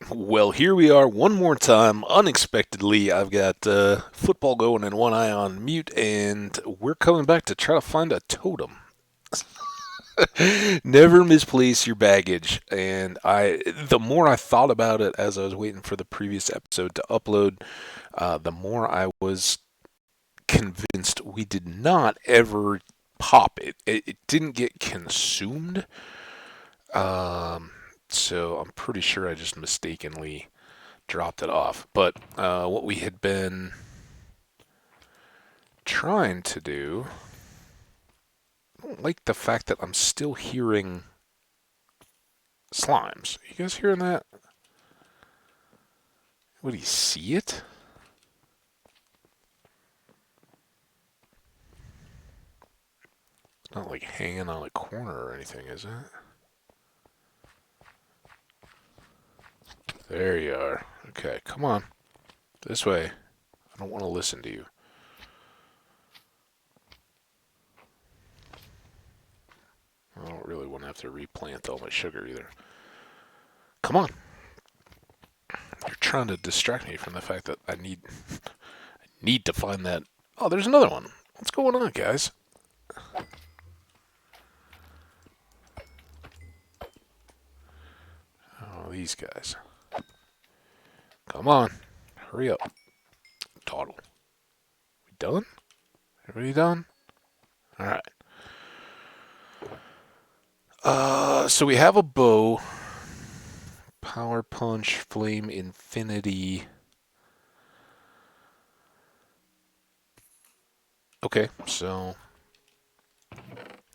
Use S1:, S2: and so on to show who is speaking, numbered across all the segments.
S1: Well, here we are one more time, unexpectedly. I've got football going and one eye on mute, and we're coming back to try to find a totem. Never misplace your baggage. And the more I thought about it as I was waiting for the previous episode to upload, the more I was convinced we did not ever pop it. It didn't get consumed. Um, so I'm pretty sure I just mistakenly dropped it off. But what we had been trying to do, I don't like the fact that I'm still hearing slimes. You guys hearing that? What, do you see it? It's not like hanging on a corner or anything, is it? There you are. Okay, come on. This way. I don't want to listen to you. I don't really want to have to replant all my sugar either. Come on. You're trying to distract me from the fact that I need to find that. Oh, there's another one. What's going on, guys? Oh, these guys. Come on. Hurry up. Toddle. We done? Everybody done? Alright. So we have a bow. Power Punch, Flame Infinity. Okay, so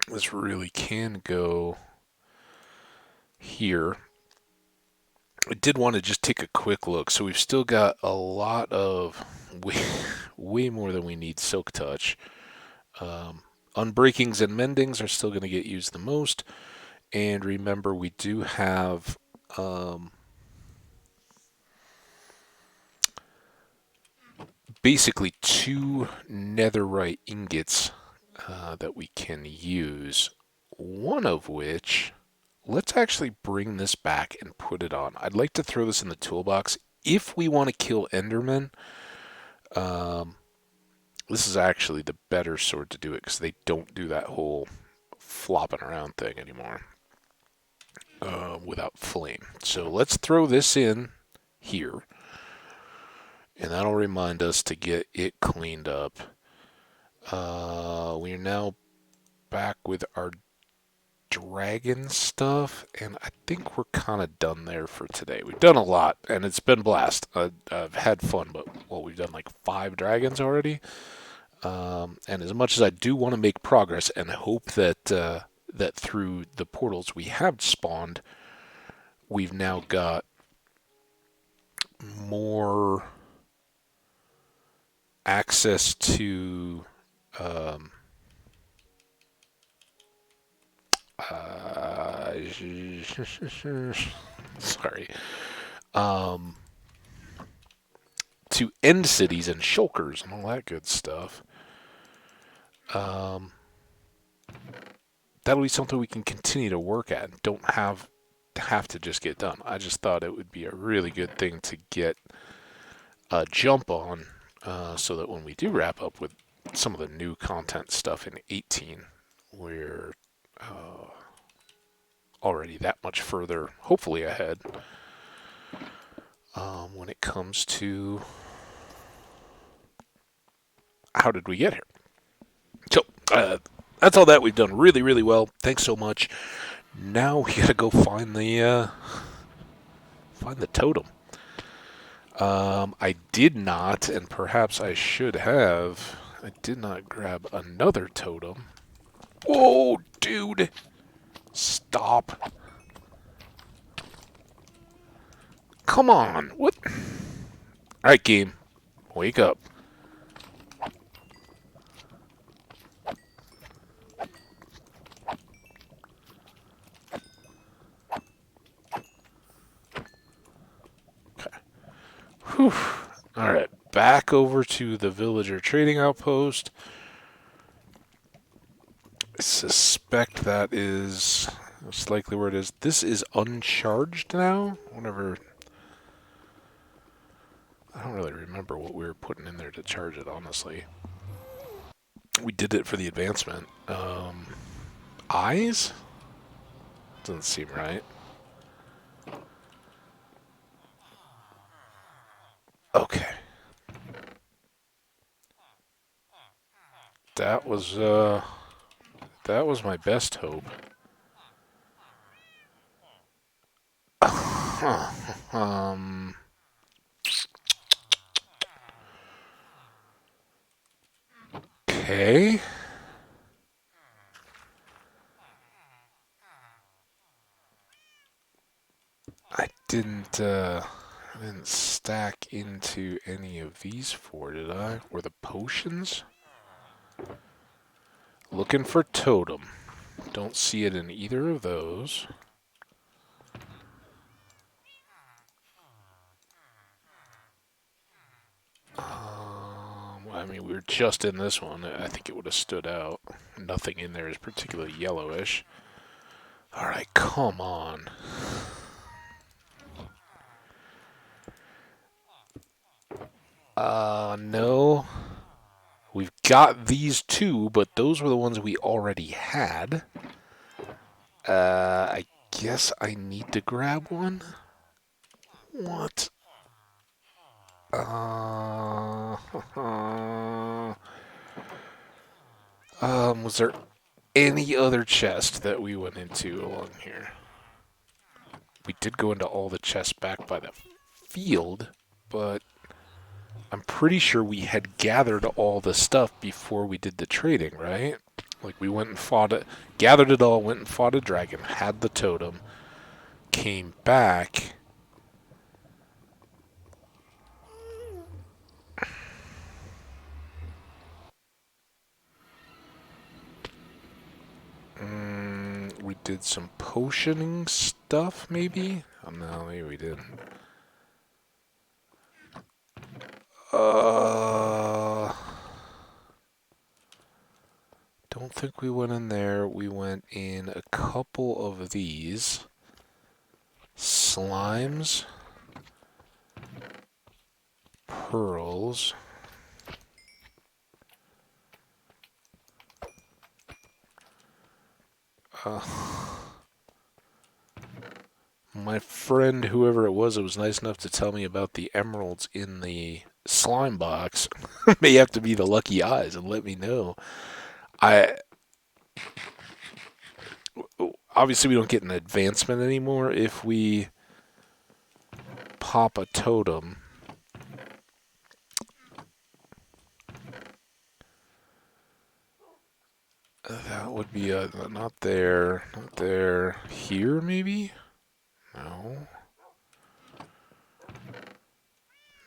S1: this really can go here. I did want to just take a quick look. So we've still got a lot of, way more than we need Silk Touch. Unbreakings and Mendings are still going to get used the most. And remember, we do have basically two netherite ingots that we can use. One of which, let's actually bring this back and put it on. I'd like to throw this in the toolbox. If we want to kill Endermen, this is actually the better sword to do it because they don't do that whole flopping around thing anymore without flame. So let's throw this in here, and that'll remind us to get it cleaned up. We are now back with our dragon stuff, and I think we're kind of done there for today. We've done a lot, and it's been a blast. I've had fun, but we've done like 5 dragons already. And as much as I do want to make progress and hope that that through the portals we have spawned, we've now got more access to sorry, um, to end cities and shulkers and all that good stuff. Um, that'll be something we can continue to work at and don't have to just get done. I just thought it would be a really good thing to get a jump on so that when we do wrap up with some of the new content stuff in 18, we're already that much further, hopefully ahead, when it comes to how did we get here. So, that's all that. We've done really, really well. Thanks so much. Now we gotta go find the totem. I did not, and perhaps I should have. I did not grab another totem. Whoa, dude! Stop! Come on! What? All right, game. Wake up. Whew. Alright, back over to the villager trading outpost. I suspect that is most likely where it is. This is uncharged now. Whatever I don't really remember what we were putting in there to charge it, honestly. We did it for the advancement. Eyes? Doesn't seem right. Okay. That was, that was my best hope. Huh. Okay. I didn't stack into any of these four, did I? Or the potions? Looking for Totem. Don't see it in either of those. I mean, we were just in this one. I think it would have stood out. Nothing in there is particularly yellowish. Alright, come on. No. We've got these two, but those were the ones we already had. I guess I need to grab one? What? Was there any other chest that we went into along here? We did go into all the chests back by the field, but I'm pretty sure we had gathered all the stuff before we did the trading, right? Like we went and fought it, gathered it all, went and fought a dragon, had the totem, came back. We did some potioning stuff, maybe? Oh, no, maybe we didn't. Don't think we went in there. We went in a couple of these. Slimes. Pearls. My friend, whoever it was nice enough to tell me about the emeralds in the slime box may have to be the lucky eyes and let me know. I obviously we don't get an advancement anymore if we pop a totem. That would be not there, not there. Here maybe? No.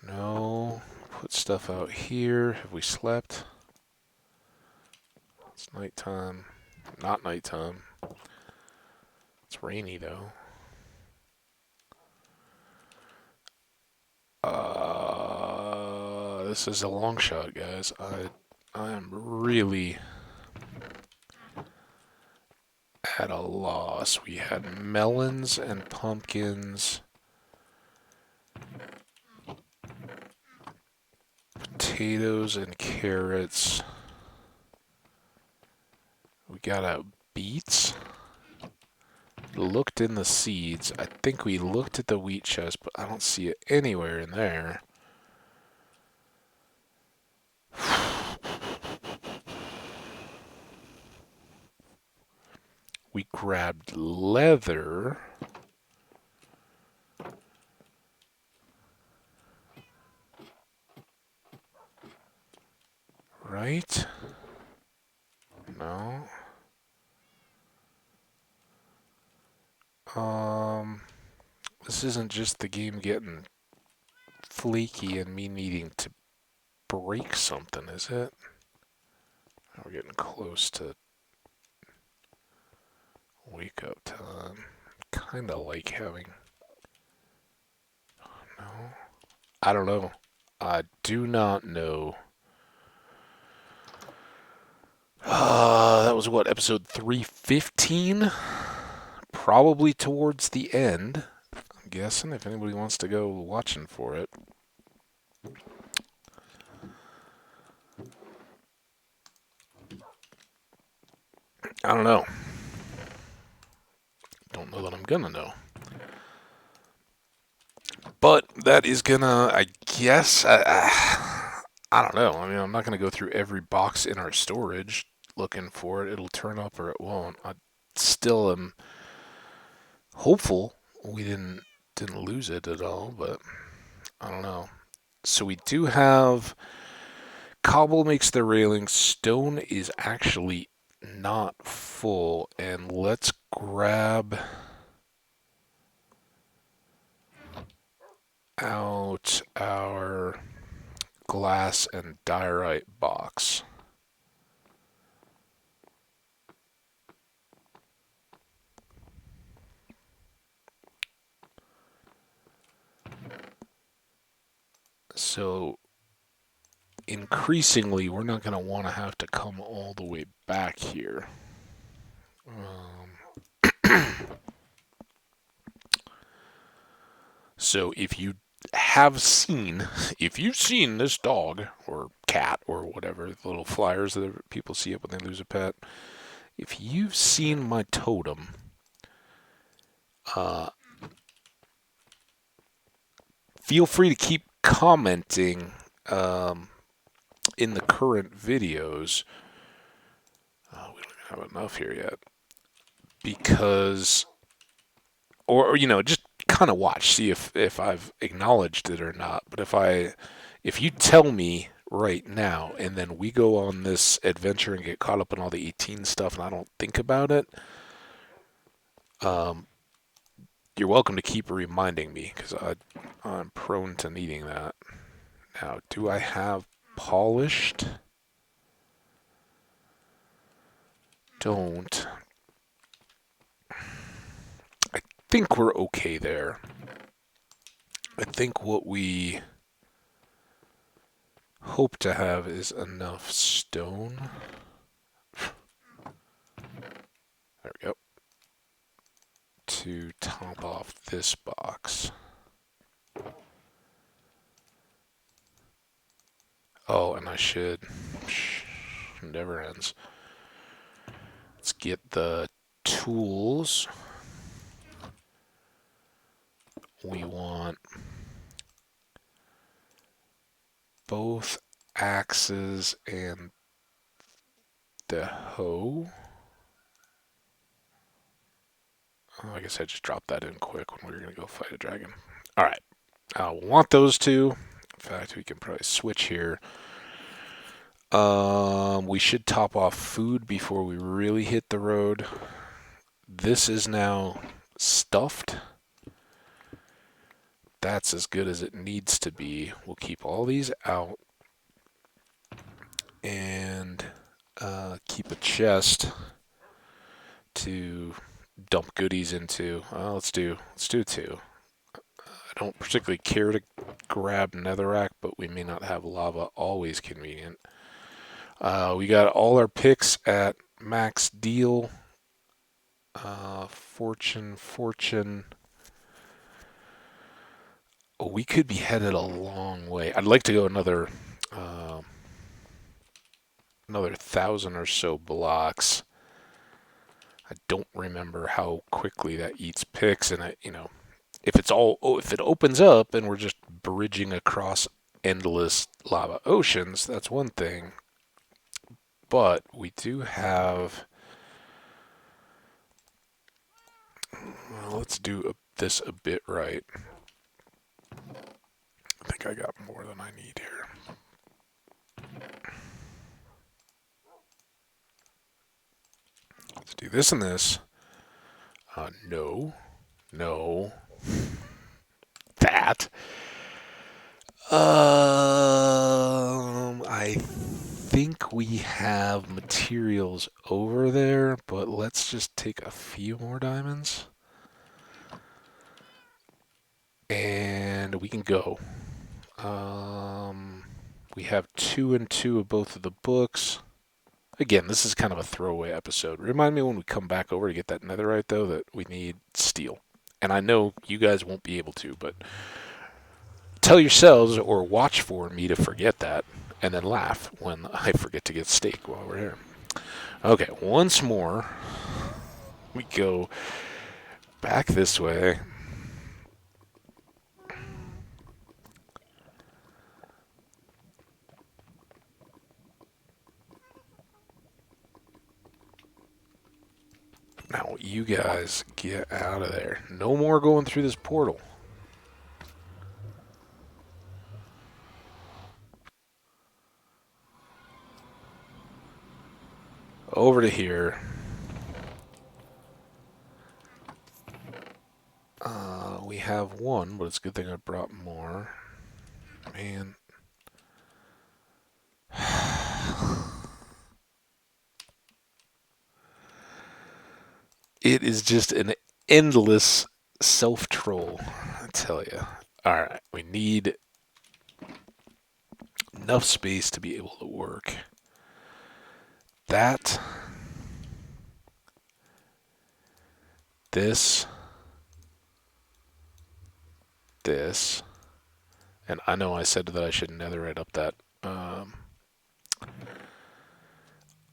S1: No. Put stuff out here. Have we slept? It's nighttime. Not nighttime. It's rainy though. This is a long shot, guys. I am really at a loss. We had melons and pumpkins, potatoes and carrots. We got out beets. Looked in the seeds. I think we looked at the wheat chest, but I don't see it anywhere in there. We grabbed leather. Right? No. This isn't just the game getting flaky and me needing to break something, is it? We're getting close to wake up time. Kinda like having... No? I don't know. I do not know. That was what, episode 315? Probably towards the end. I'm guessing if anybody wants to go watching for it. I don't know. Don't know that I'm gonna know. But that is gonna, I guess, I don't know. I mean, I'm not gonna go through every box in our storage looking for it. It'll turn up or it won't. I still am hopeful we didn't lose it at all, but I don't know. So we do have cobble makes the railing. Stone is actually not full, and let's grab out our glass and diorite box. So increasingly, we're not going to want to have to come all the way back here. So if you've seen this dog or cat or whatever, the little flyers that people see up when they lose a pet, if you've seen my totem, feel free to keep commenting in the current videos. We don't even have enough here yet. Because, or just kind of watch, see if I've acknowledged it or not. But if you tell me right now, and then we go on this adventure and get caught up in all the 18 stuff, and I don't think about it, you're welcome to keep reminding me, because I'm prone to needing that. Now, do I have polished? Don't. I think we're okay there. I think what we hope to have is enough stone. There we go. To top off this box. Oh, and I should. Never ends. Let's get the tools. We want both axes and the hoe. Oh, I guess I just dropped that in quick when we were going to go fight a dragon. All right. I'll want those two. In fact, we can probably switch here. We should top off food before we really hit the road. This is now stuffed. That's as good as it needs to be. We'll keep all these out and keep a chest to dump goodies into. Let's do two. I don't particularly care to grab netherrack, but we may not have lava. Always convenient. We got all our picks at max deal. Fortune. Oh, we could be headed a long way. I'd like to go another 1,000 or so blocks. I don't remember how quickly that eats picks, and if it opens up and we're just bridging across endless lava oceans, that's one thing. But we do have. Well, let's do this a bit right. I think I got more than I need here. Let's do this and this. No. That. I think we have materials over there, but let's just take a few more diamonds. And we can go. We have 2 and 2 of both of the books. Again, this is kind of a throwaway episode. Remind me when we come back over to get that netherite, though, that we need steel. And I know you guys won't be able to, but tell yourselves or watch for me to forget that, and then laugh when I forget to get steak while we're here. Okay, once more, we go back this way. Now, you guys get out of there. No more going through this portal. Over to here. We have one, but it's a good thing I brought more. Man. It is just an endless self-troll, I tell you. Alright, we need enough space to be able to work. That. This. This. And I know I said that I should netherite up that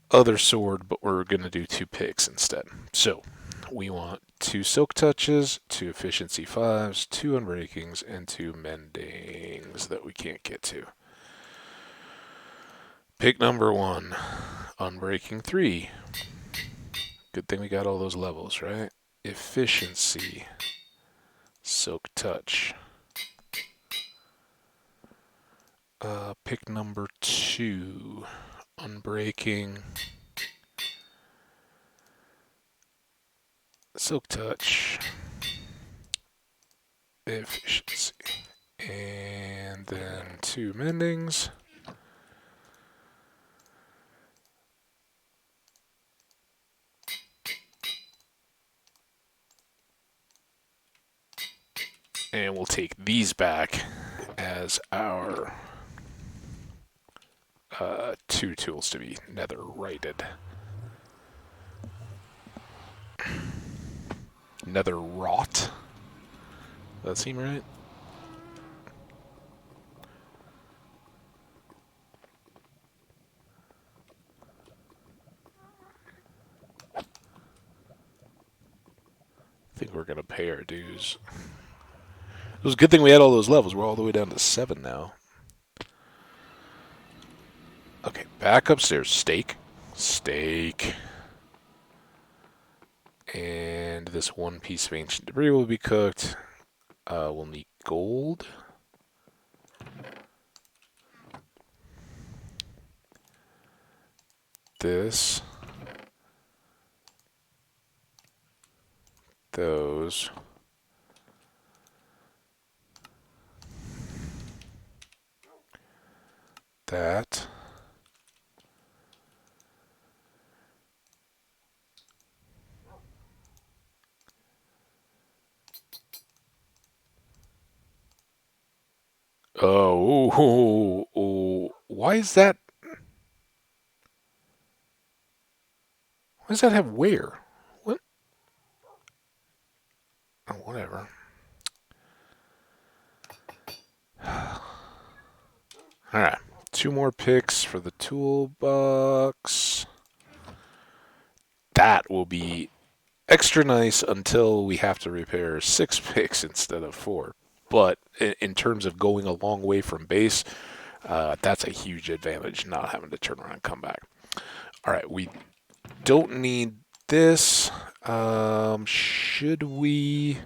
S1: other sword, but we're going to do 2 picks instead. So, we want 2 silk touches, 2 efficiency 5s, 2 unbreakings, and 2 mendings that we can't get to. Pick number 1, unbreaking 3. Good thing we got all those levels, right? Efficiency, silk touch. Pick number 2, unbreaking, silk touch, efficiency, and then 2 mendings. And we'll take these back as our 2 tools to be nether-righted. Nether-wrought. Does that seem right? I think we're going to pay our dues. It was a good thing we had all those levels. We're all the way down to 7 now. Okay, back upstairs. Steak. Steak. And this 1 piece of ancient debris will be cooked. We'll need gold. This. Those. That. Oh, ooh, ooh, ooh. Why is that? Why does that have where? What? Oh, whatever. Alright. 2 more picks for the toolbox. That will be extra nice until we have to repair 6 picks instead of 4. But in terms of going a long way from base, that's a huge advantage, not having to turn around and come back. Alright, we don't need this. Should we...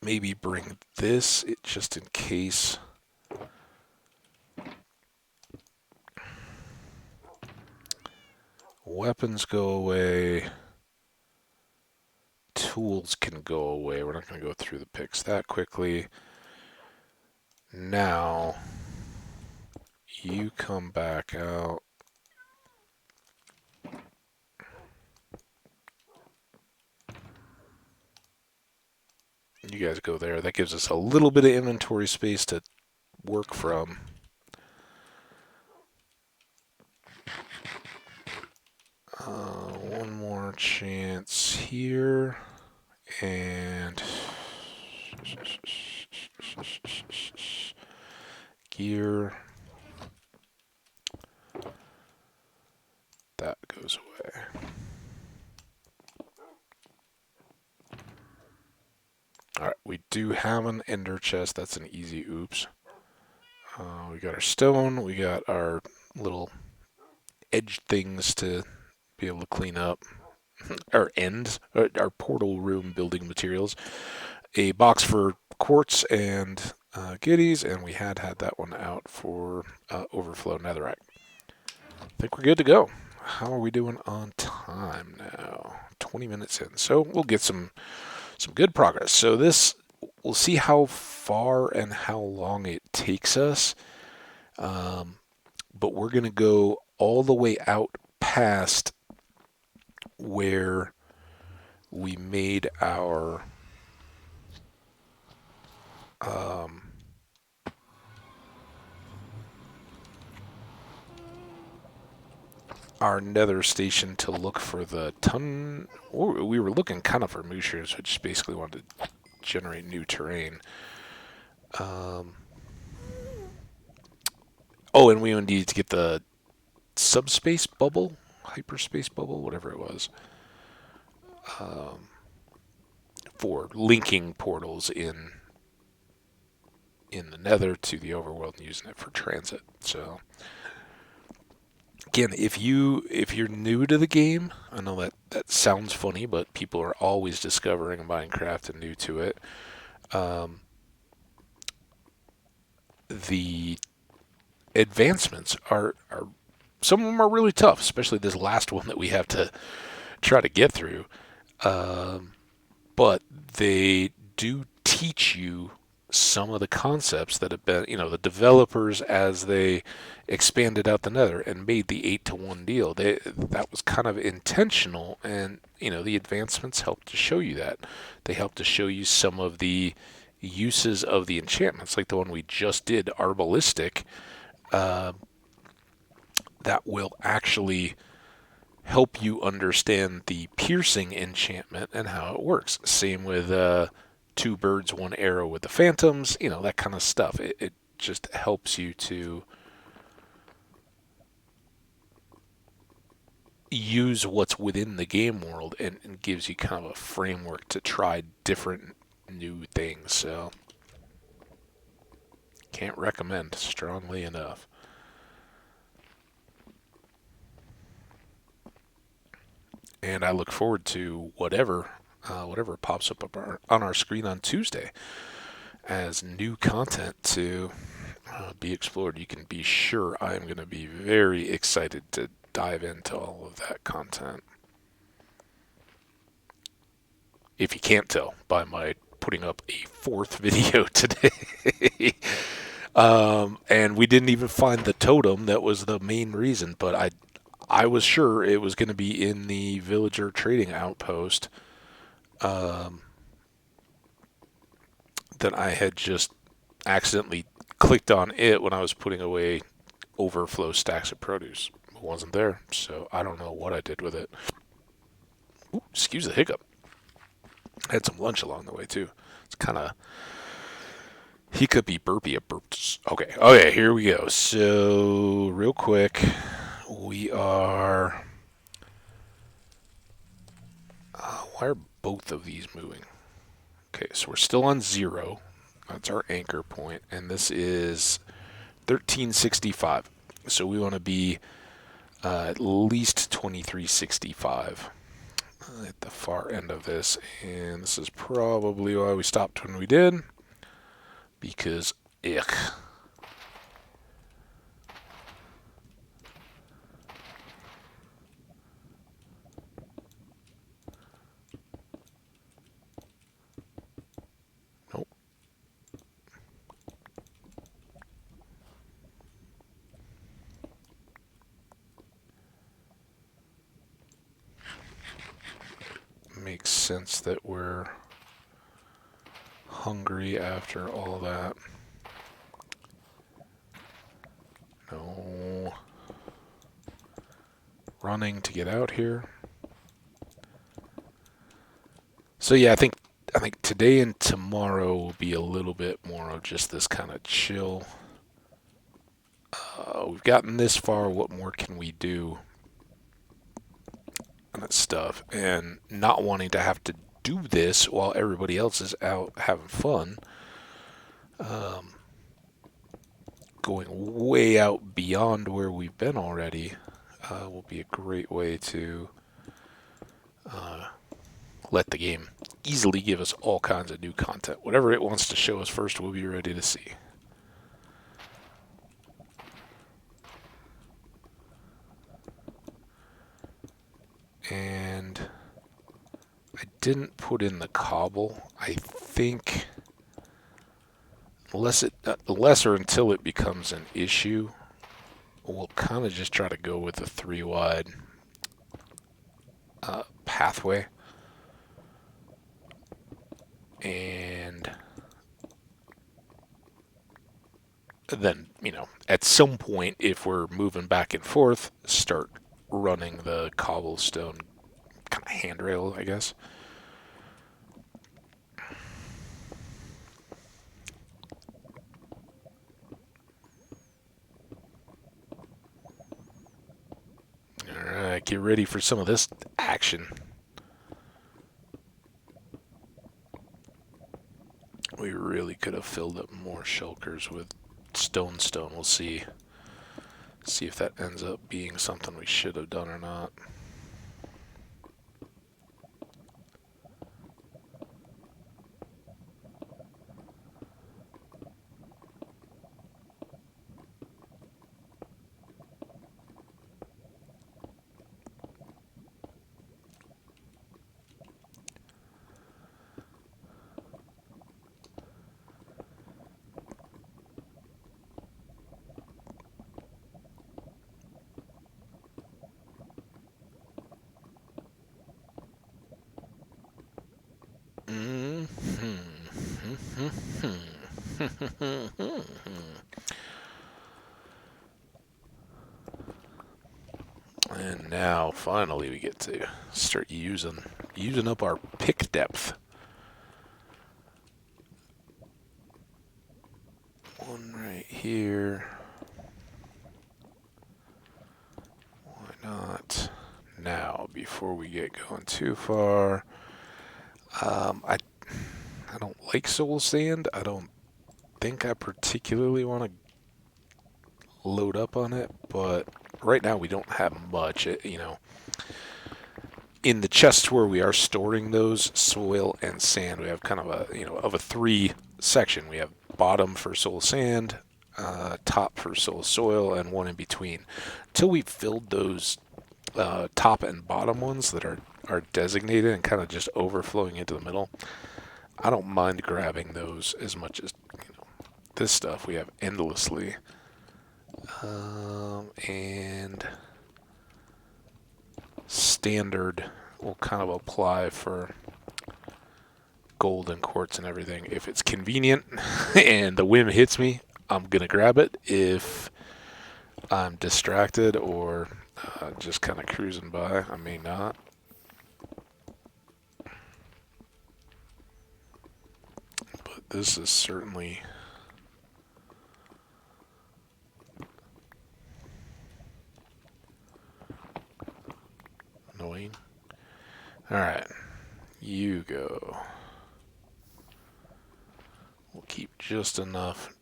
S1: maybe bring this just in case. Weapons go away. Tools can go away. We're not going to go through the picks that quickly. Now, you come back out. You guys go there. That gives us a little bit of inventory space to work from. One more chance here. And gear. That goes away. Alright, we do have an ender chest. That's an easy oops. We got our stone. We got our little edge things to be able to clean up. Our ends, our portal room building materials. A box for quartz and giddies, and we had that one out for overflow netherite. I think we're good to go. How are we doing on time now? 20 minutes in, so we'll get some good progress. So this, we'll see how far and how long it takes us, but we're gonna go all the way out past where we made um, our nether station to look for the ton. We were looking kind of for mooshers, which basically wanted to generate new terrain. Oh, and we needed to get the subspace bubble, hyperspace bubble, whatever it was, for linking portals in the nether to the overworld and using it for transit. So again, if you're new to the game, I know that sounds funny, but people are always discovering Minecraft and new to it. The advancements are some of them are really tough, especially this last one that we have to try to get through. But they do teach you some of the concepts that have been, the developers as they expanded out the nether and made the 8-to-1 deal. That was kind of intentional, and the advancements helped to show you that. They helped to show you some of the uses of the enchantments, like the one we just did, Arbalistic, that will actually help you understand the piercing enchantment and how it works. Same with two birds, one arrow with the phantoms, that kind of stuff. It just helps you to use what's within the game world and gives you kind of a framework to try different new things. So can't recommend strongly enough. And I look forward to whatever pops up on our screen on Tuesday as new content to be explored. You can be sure I am going to be very excited to dive into all of that content. If you can't tell by my putting up a fourth video today. And we didn't even find the totem. That was the main reason, but I was sure it was going to be in the villager trading outpost that I had just accidentally clicked on it when I was putting away overflow stacks of produce. It wasn't there, so I don't know what I did with it. Ooh, excuse the hiccup. I had some lunch along the way, too. It's kind of hiccupy burpy burps. Okay, here we go. So, real quick, we are... why are both of these moving? Okay, so we're still on 0. That's our anchor point, and this is 1365. So we want to be at least 2365 at the far end of this, and this is probably why we stopped when we did, because ick. Nope. Makes sense that we're hungry after all that. No. Running to get out here. So yeah, I think today and tomorrow will be a little bit more of just this kind of chill We've gotten this far. What more can we do? And that stuff. And not wanting to have to do this while everybody else is out having fun. Going way out beyond where we've been already will be a great way to let the game easily give us all kinds of new content. Whatever it wants to show us first, we'll be ready to see. And I didn't put in the cobble. I think unless or until it becomes an issue, we'll kind of just try to go with a 3 wide pathway. And then, at some point, if we're moving back and forth, start running the cobblestone kind of handrail, I guess. Alright, get ready for some of this action. We really could have filled up more shulkers with stone. We'll see. See if that ends up being something we should have done or not. And now, finally, we get to start using up our pick depth. One right here. Why not? Now, before we get going too far, I don't like soul sand. I don't think I particularly want to load up on it, but right now we don't have much. In the chests where we are storing those soil and sand, we have kind of a 3 section. We have bottom for soul sand, top for soil, and one in between. Until we've filled those top and bottom ones that are designated and kind of just overflowing into the middle, I don't mind grabbing those as much as this stuff we have endlessly. And standard will kind of apply for gold and quartz and everything. If it's convenient and the whim hits me, I'm gonna grab it. If I'm distracted or just kind of cruising by, I may not. But this is certainly annoying. Alright, you go. We'll keep just enough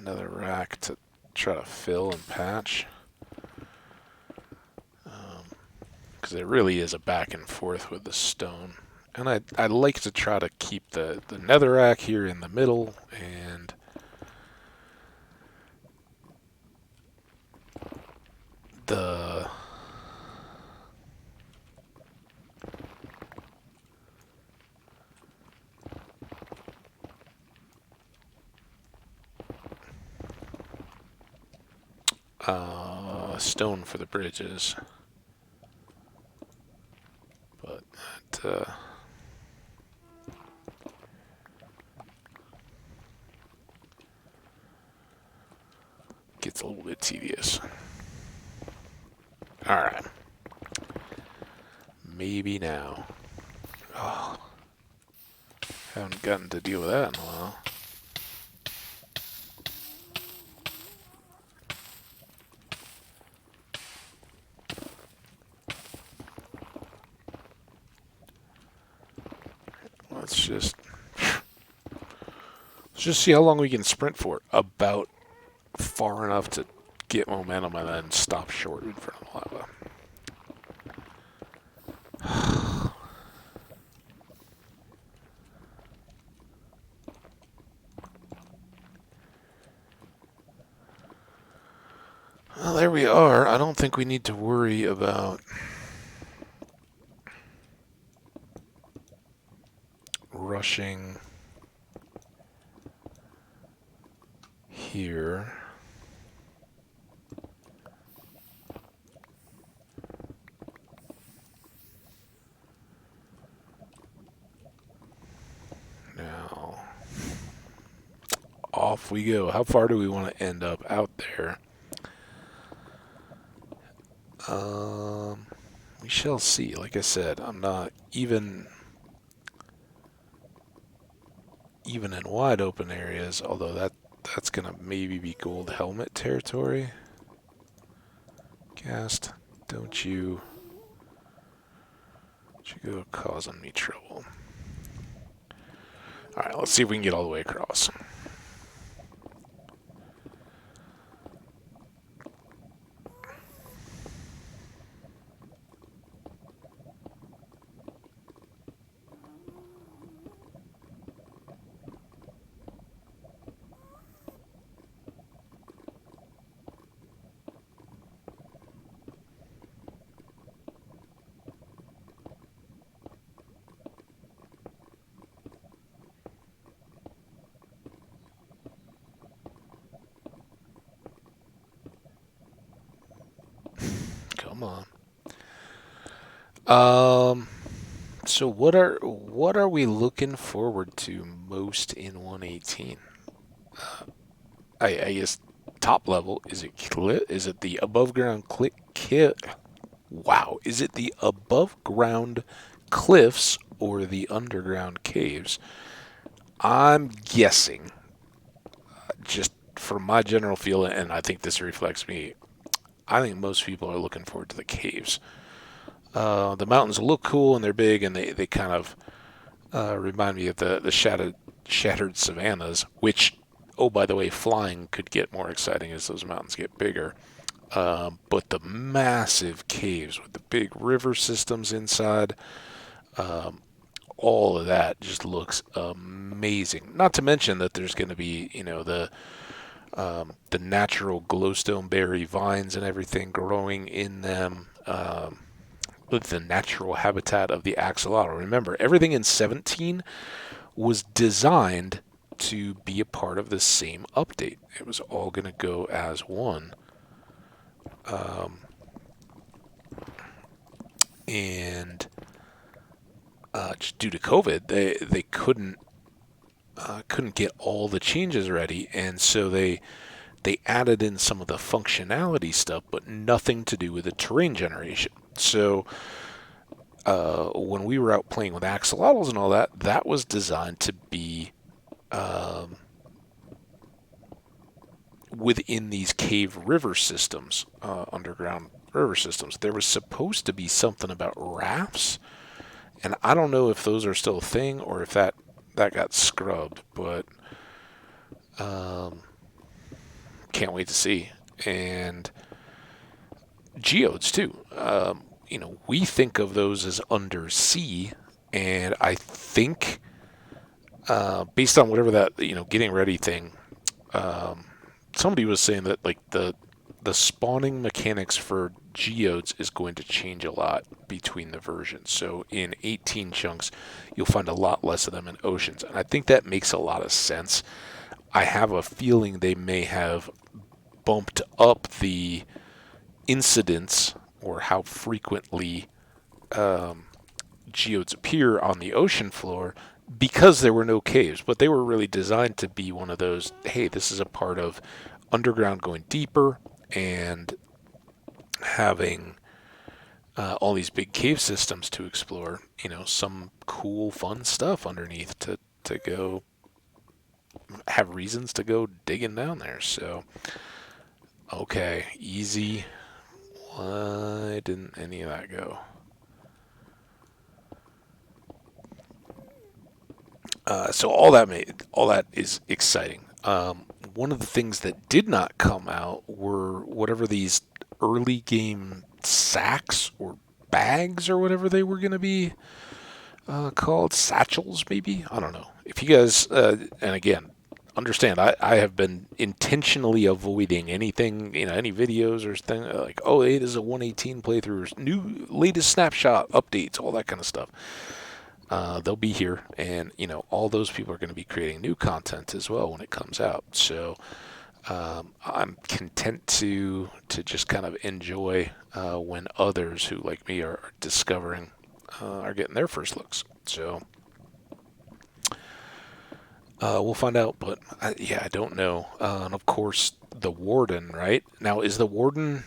S1: nether rack to try to fill and patch. Because it really is a back and forth with the stone. And I like to try to keep the netherrack here in the middle, and the stone for the bridges. But that gets a little bit tedious. Alright. Maybe now. Oh, haven't gotten to deal with that in a while. let's just see how long we can sprint for. About far enough to get momentum and then stop short in front of lava. Well, there we are. I don't think we need to worry about rushing here. Now, off we go. How far do we want to end up out there? We shall see. Like I said, I'm not even in wide open areas, although that's gonna maybe be gold helmet territory. Cast, don't you go causing me trouble. Alright, let's see if we can get all the way across. Come on. So what are we looking forward to most in 118? I guess top level, is it the above ground wow, is it the above ground cliffs or the underground caves? I'm guessing, just from my general feel, and I think this reflects me, I think most people are looking forward to the caves. The mountains look cool and they're big and they kind of remind me of the shattered savannas, which, oh, by the way, flying could get more exciting as those mountains get bigger. But the massive caves with the big river systems inside, all of that just looks amazing. Not to mention that there's going to be, the natural glowstone berry vines and everything growing in them. With the natural habitat of the axolotl. Remember, everything in 17 was designed to be a part of the same update. It was all going to go as one. And just due to COVID, they couldn't get all the changes ready, and so they added in some of the functionality stuff, but nothing to do with the terrain generation. So when we were out playing with axolotls and all that, that was designed to be within these cave river systems, underground river systems. There was supposed to be something about rafts, and I don't know if those are still a thing or if that got scrubbed, but can't wait to see. And geodes too. We think of those as undersea, and I think, based on whatever that getting ready thing, somebody was saying that like the spawning mechanics for geodes is going to change a lot between the versions. So in 18 chunks, you'll find a lot less of them in oceans, and I think that makes a lot of sense. I have a feeling they may have bumped up the incidence or how frequently geodes appear on the ocean floor because there were no caves, but they were really designed to be one of those, hey, this is a part of underground going deeper and having all these big cave systems to explore, some cool, fun stuff underneath to go have reasons to go digging down there. So, okay, easy. Why didn't any of that go? So all that is exciting. One of the things that did not come out were whatever these early game sacks or bags or whatever they were going to be called, satchels maybe. I don't know. If you guys, and again, understand, I have been intentionally avoiding anything, any videos or thing like, oh, it is a 118 playthrough, new latest snapshot updates, all that kind of stuff. They'll be here, and all those people are going to be creating new content as well when it comes out. So I'm content to just kind of enjoy when others who like me are discovering are getting their first looks. So we'll find out, but yeah, I don't know. And of course, the Warden, right? Now, is the Warden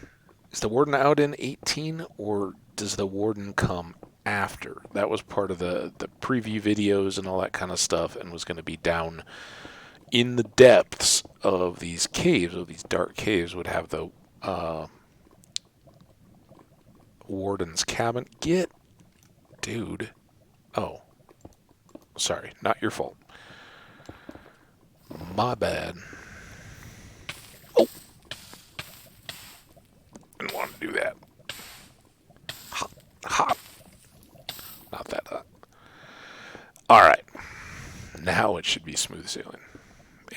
S1: out in 18, or does the Warden come after? That was part of the preview videos and all that kind of stuff, and was going to be down in the depths of these caves, of these dark caves, would have the Warden's cabin. Dude. Oh, sorry, not your fault. My bad. Oh, didn't want to do that. Hot, hot. Not that hot. All right, now it should be smooth sailing.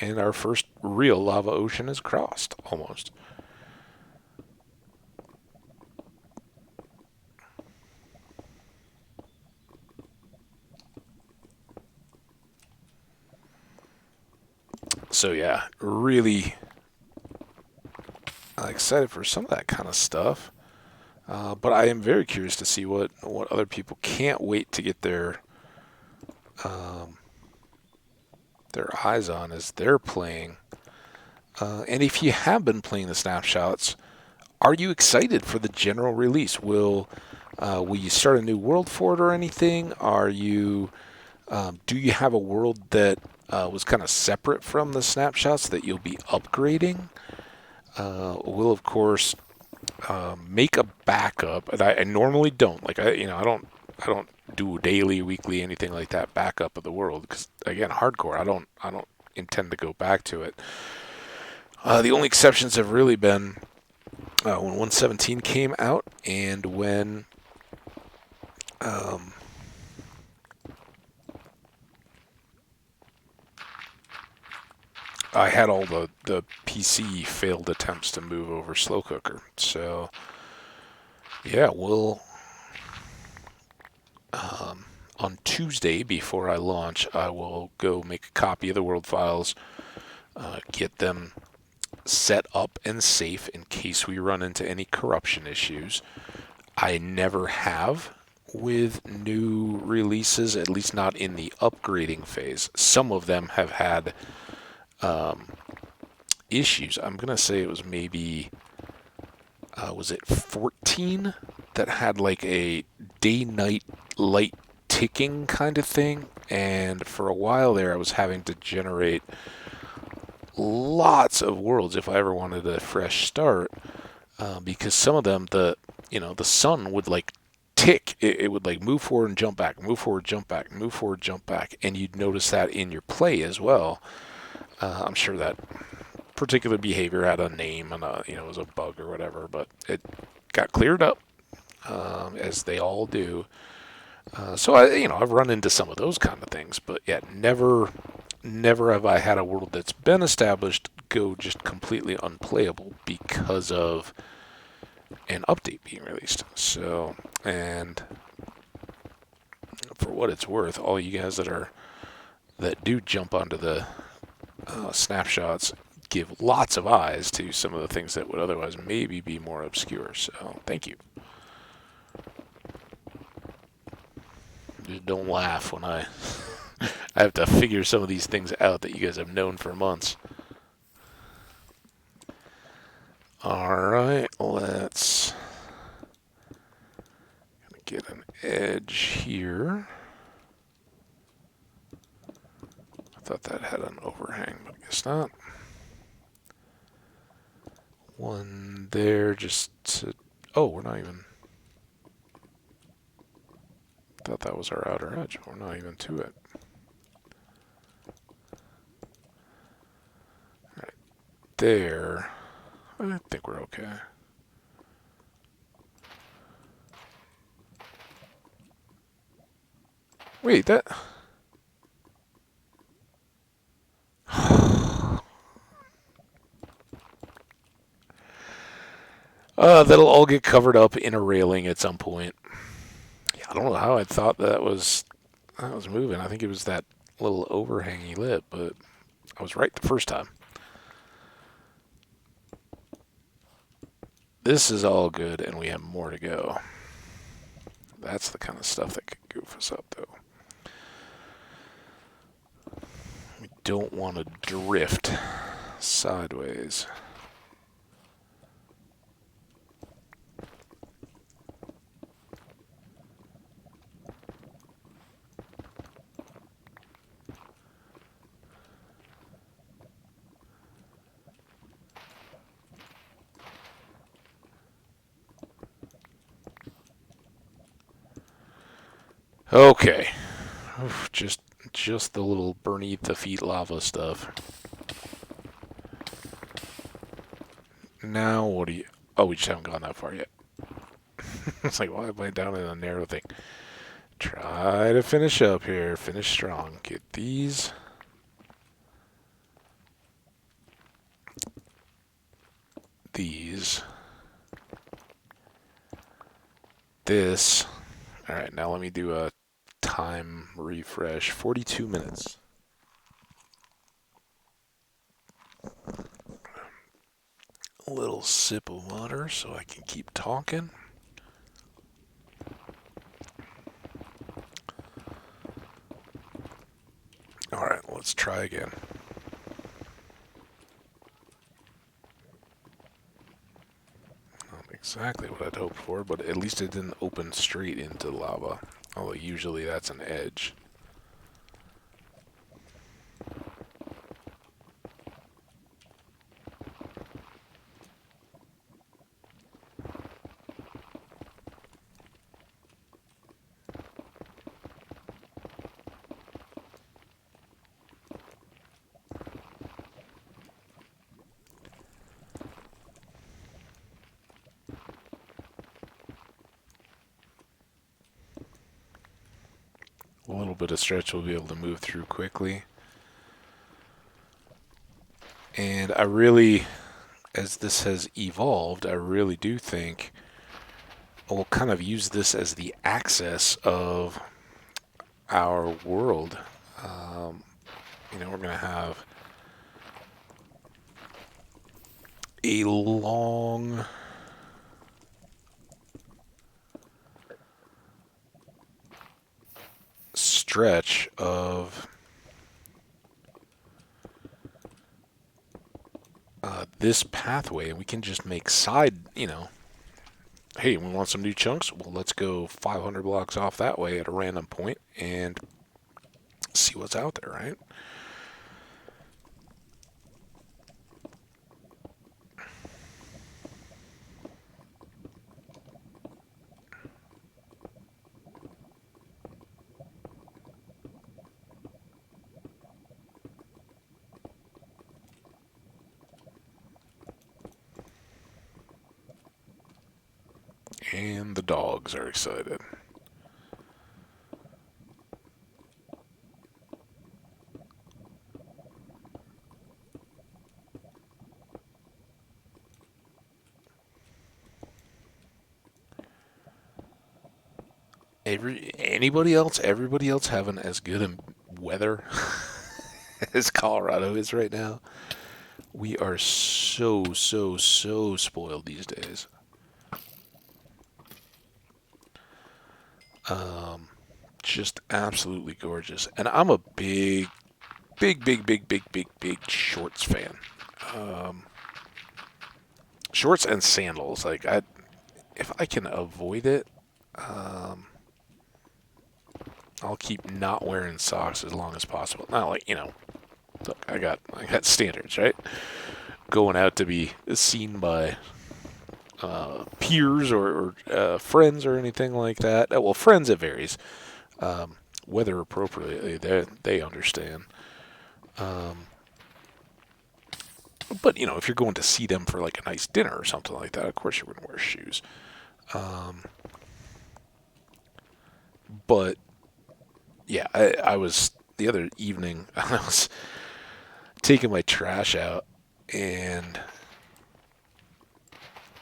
S1: And our first real lava ocean is crossed, almost. So yeah, really excited for some of that kind of stuff. But I am very curious to see what other people can't wait to get um, their eyes on as they're playing. And if you have been playing the snapshots, are you excited for the general release? Will you start a new world for it or anything? Do you have a world that was kind of separate from the snapshots that you'll be upgrading? Will of course make a backup, and I normally don't. Like I don't do daily, weekly, anything like that backup of the world because again, hardcore. I don't intend to go back to it. The only exceptions have really been when 117 came out and when um, I had all the PC failed attempts to move over slow cooker. So yeah, we'll on Tuesday before I launch, I will go make a copy of the world files, get them set up and safe in case we run into any corruption issues. I never have with new releases, at least not in the upgrading phase. Some of them have had issues. I'm going to say it was maybe, was it 14 that had like a day-night light ticking kind of thing? And for a while there, I was having to generate lots of worlds if I ever wanted a fresh start, because some of them the sun would like tick. It would like move forward and jump back, move forward, jump back, move forward, jump back, and you'd notice that in your play as well. I'm sure that particular behavior had a name and it was a bug or whatever, but it got cleared up, as they all do. So I've run into some of those kind of things, but yet never have I had a world that's been established go just completely unplayable because of an update being released. So, and for what it's worth, all you guys that do jump onto the snapshots give lots of eyes to some of the things that would otherwise maybe be more obscure. So, thank you. Just don't laugh when I I have to figure some of these things out that you guys have known for months. Alright, let's get an edge here. I thought that had an overhang, but I guess not. One there just to... Oh, we're not even... Thought that was our outer edge, but we're not even to it. there. I think we're okay. Wait, that... that'll all get covered up in a railing at some point. Yeah, I don't know how I thought that was moving. I think it was that little overhangy lip, but I was right the first time. This is all good, and we have more to go. That's the kind of stuff that could goof us up, though. We don't want to drift sideways. Okay. Oof, just the little beneath the feet lava stuff. Now what do you... Oh, we just haven't gone that far yet. It's like, why am I down in a narrow thing? Try to finish up here. Finish strong. Get these. These. This. Alright, now let me do a time refresh. 42 minutes. A little sip of water so I can keep talking. Alright, let's try again. Not exactly what I'd hoped for, but at least it didn't open straight into lava. Although usually that's an edge. A little bit of stretch we'll be able to move through quickly. And I really, as this has evolved, I really do think we'll kind of use this as the axis of our world. We're going to have a long stretch of this pathway, and we can just make side, hey, we want some new chunks? Well, let's go 500 blocks off that way at a random point and see what's out there, right? And the dogs are excited. Everybody else having as good a weather as Colorado is right now. We are so spoiled these days. Just absolutely gorgeous. And I'm a big shorts fan. Shorts and sandals. Like, if I can avoid it, I'll keep not wearing socks as long as possible. Not like, look, I got standards, right? Going out to be seen by peers or friends or anything like that. Well, friends, it varies. Weather appropriately, they understand. But, you know, if you're going to see them for like a nice dinner or something like that, of course you're going to wear shoes. Um, but yeah, I was the other evening, I was taking my trash out, and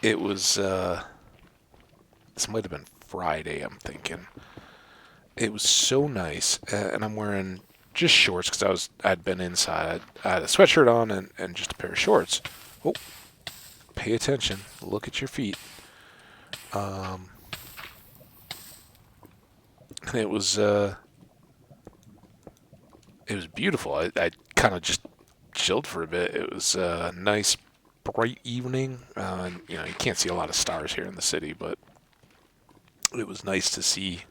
S1: it was, this might have been Friday, I'm thinking. It was so nice, and I'm wearing just shorts because I'd been inside. I had a sweatshirt on and just a pair of shorts. Oh, pay attention. Look at your feet. Um, and it was beautiful. I kind of just chilled for a bit. It was a nice, bright evening. You know, you can't see a lot of stars here in the city, but it was nice to see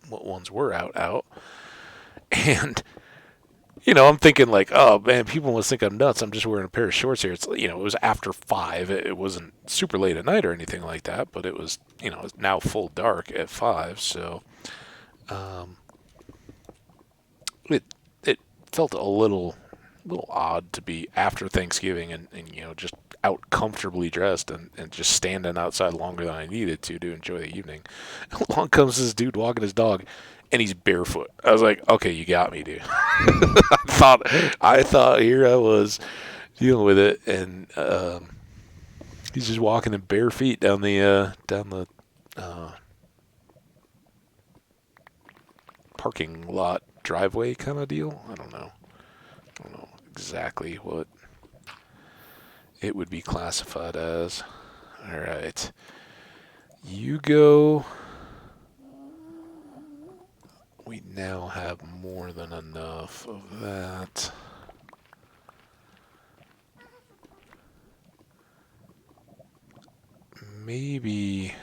S1: what ones were out. And you know, I'm thinking like, oh man, people must think I'm nuts. I'm just wearing a pair of shorts here. It's, you know, it was after 5. It wasn't super late at night or anything like that, but it was, you know, it's now full dark at 5. So um, it it felt a little odd to be after Thanksgiving and you know, just out comfortably dressed and just standing outside longer than I needed to enjoy the evening. Along comes this dude walking his dog, and he's barefoot. I was like, okay, you got me, dude. I thought here I was dealing with it, and he's just walking in bare feet down the uh, parking lot driveway kind of deal. I don't know exactly what it would be classified as. All right, you go. We now have more than enough of that. Maybe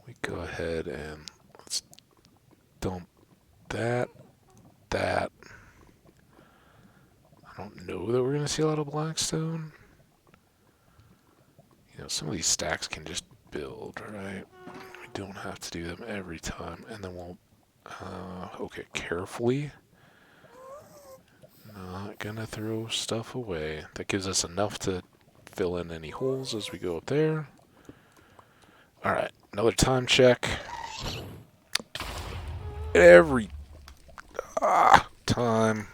S1: we go ahead and let's dump that. That. I don't know that we're going to see a lot of blackstone. You know, some of these stacks can just build, right? We don't have to do them every time. And then we'll, okay, carefully. Not going to throw stuff away. That gives us enough to fill in any holes as we go up there. Alright, another time check. Every time.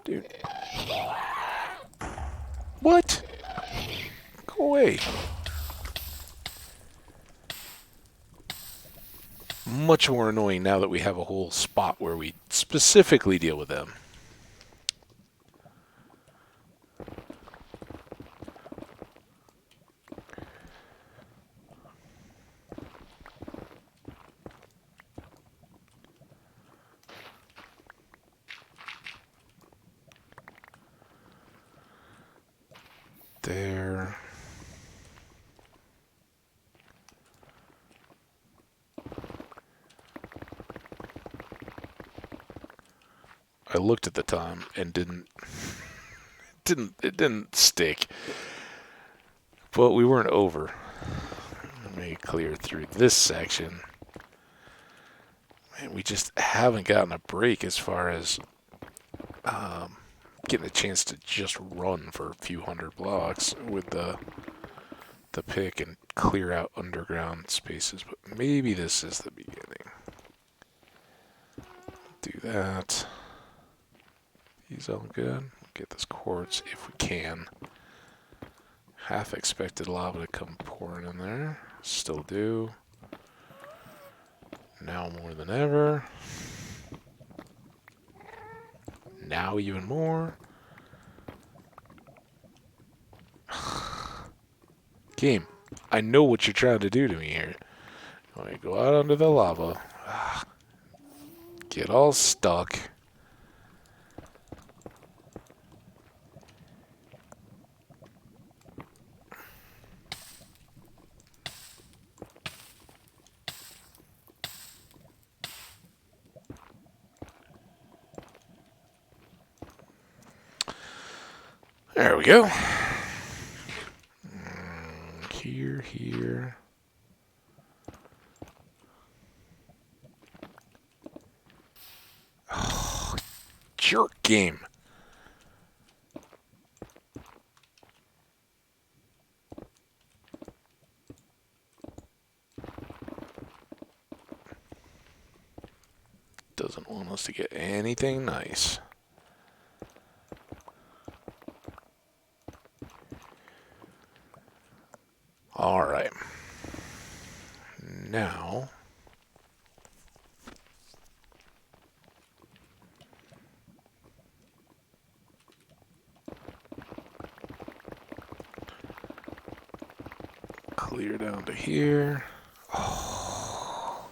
S1: Dude. What? Go away. Much more annoying now that we have a whole spot where we specifically deal with them. There. I looked at the time and didn't stick. But we weren't over. Let me clear through this section. Man, we just haven't gotten a break as far as getting a chance to just run for a few hundred blocks with the pick and clear out underground spaces. But maybe this is the beginning. Do that. These all good. Get this quartz if we can. Half expected lava to come pouring in there. Still do. Now more than ever. Now even more. Game, I know what you're trying to do to me here. Let me go out under the lava. Get all stuck. There we go. Here. Pure game. Doesn't want us to get anything nice. Alright. Now... clear down to here. Oh.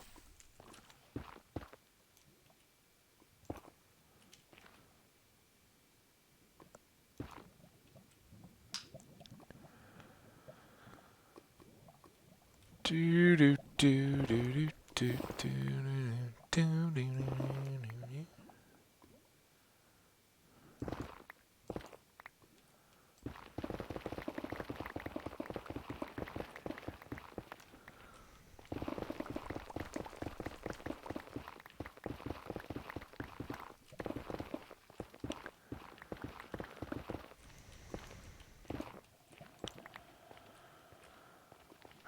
S1: Do do do do do do do do do.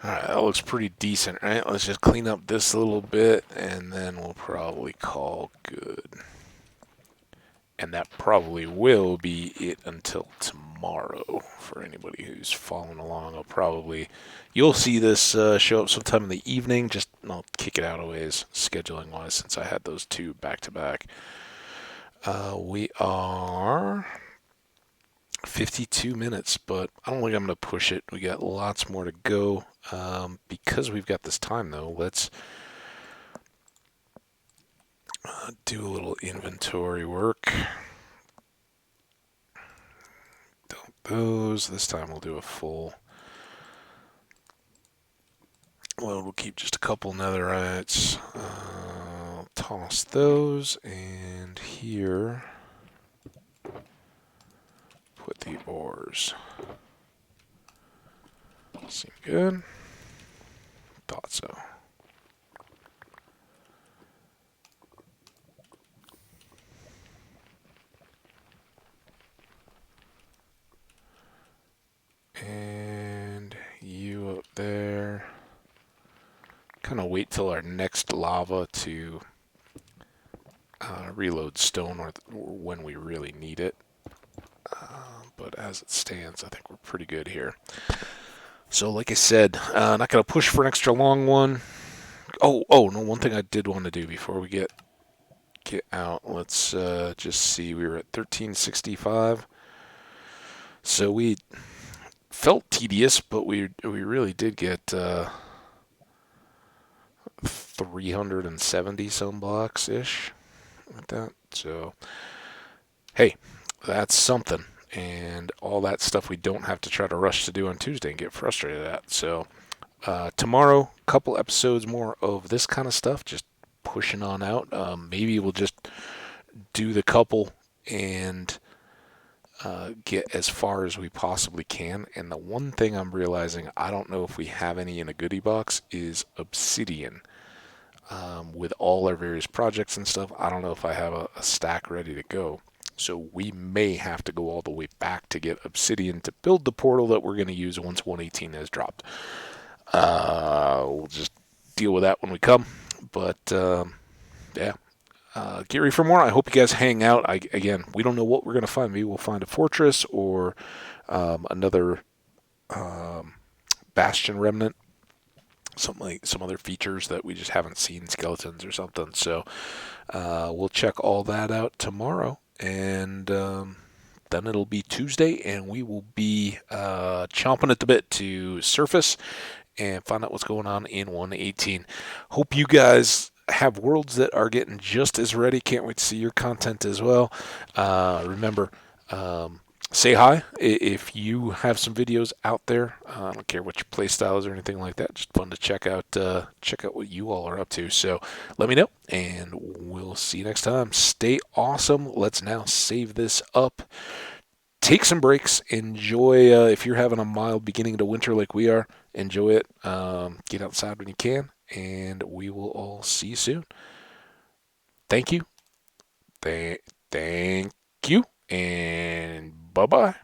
S1: Alright, that looks pretty decent, right? Let's just clean up this little bit, and then we'll probably call good. And that probably will be it until tomorrow. For anybody who's following along, you'll see this show up sometime in the evening. Just I'll kick it out a ways, scheduling wise, since I had those two back to back. We are 52 minutes, but I don't think I'm going to push it. We got lots more to go. Because we've got this time, though, let's do a little inventory work. Dump those. This time we'll do a full. Well, we'll keep just a couple netherites. Toss those, and here put the ores. Seem good? Thought so. And you up there. Kind of wait till our next lava to reload stone or when we really need it. But as it stands, I think we're pretty good here. So like I said, not going to push for an extra long one. Oh, no, one thing I did want to do before we get out, let's just see. We were at 1365. So we felt tedious, but we really did get 370 some blocks ish like that. So hey, that's something. And all that stuff we don't have to try to rush to do on Tuesday and get frustrated at. So tomorrow, a couple episodes more of this kind of stuff, just pushing on out. Maybe we'll just do the couple and get as far as we possibly can. And the one thing I'm realizing, I don't know if we have any in a goodie box, is obsidian. With all our various projects and stuff, I don't know if I have a stack ready to go. So we may have to go all the way back to get obsidian to build the portal that we're going to use once 118 has dropped. We'll just deal with that when we come. But yeah, get ready for more. I hope you guys hang out. Again, we don't know what we're going to find. Maybe we'll find a fortress or another bastion remnant. Some other features that we just haven't seen, skeletons or something. So we'll check all that out tomorrow. And then it'll be Tuesday, and we will be chomping at the bit to surface and find out what's going on in 118. Hope you guys have worlds that are getting just as ready. Can't wait to see your content as well. Remember, say hi if you have some videos out there. I don't care what your playstyle is or anything like that. Just fun to check out what you all are up to. So let me know, and we'll see you next time. Stay awesome. Let's now save this up. Take some breaks. Enjoy. If you're having a mild beginning to winter like we are, enjoy it. Get outside when you can, and we will all see you soon. Thank you. Thank Thank you, and bye bye.